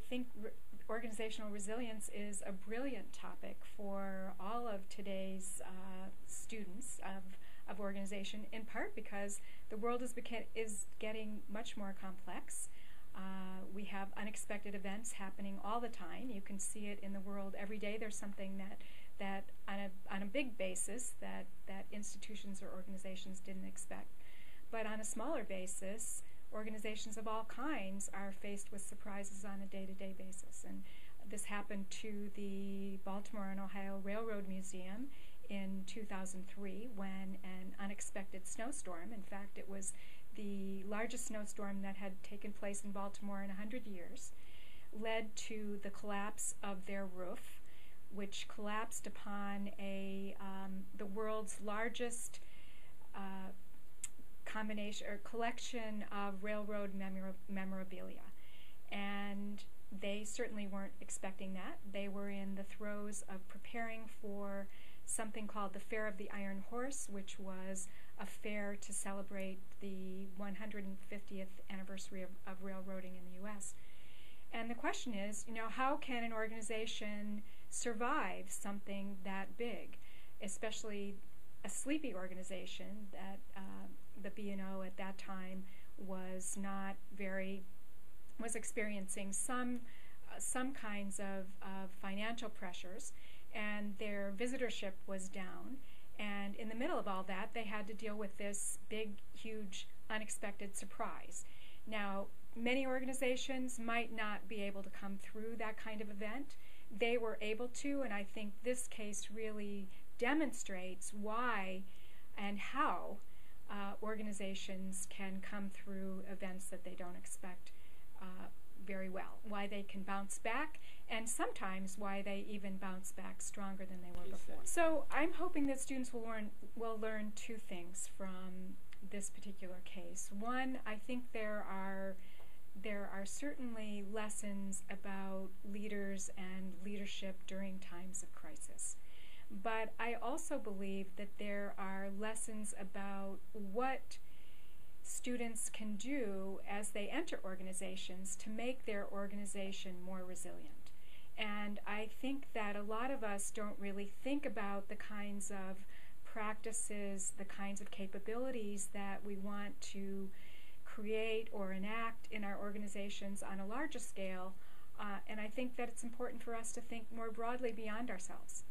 think organizational resilience is a brilliant topic for all of today's students of organization, in part because the world is getting much more complex. We have unexpected events happening all the time. You can see it in the world every day. There's something that on a big basis that institutions or organizations didn't expect. But on a smaller basis, organizations of all kinds are faced with surprises on a day-to-day basis. And this happened to the Baltimore and Ohio Railroad Museum in 2003 when an unexpected snowstorm, in fact it was the largest snowstorm that had taken place in Baltimore in 100 years, led to the collapse of their roof, which collapsed upon the world's largest combination or collection of railroad memorabilia. And they certainly weren't expecting that. They were in the throes of preparing for something called the Fair of the Iron Horse, which was a fair to celebrate the 150th anniversary of railroading in the U.S. And the question is, how can an organization survive something that big, especially a sleepy organization that the B&O at that time was experiencing some kinds of financial pressures, and their visitorship was down. And in the middle of all that, they had to deal with this big, huge, unexpected surprise. Now, many organizations might not be able to come through that kind of event. They were able to, and I think this case really demonstrates why and how organizations can come through events that they don't expect very well, why they can bounce back, and sometimes why they even bounce back stronger than they were before. So I'm hoping that students will learn two things from this particular case. One, I think there are certainly lessons about leaders and leadership during times of crisis. But I also believe that there are lessons about what students can do as they enter organizations to make their organization more resilient. And I think that a lot of us don't really think about the kinds of practices, the kinds of capabilities that we want to create or enact in our organizations on a larger scale. And I think that it's important for us to think more broadly beyond ourselves.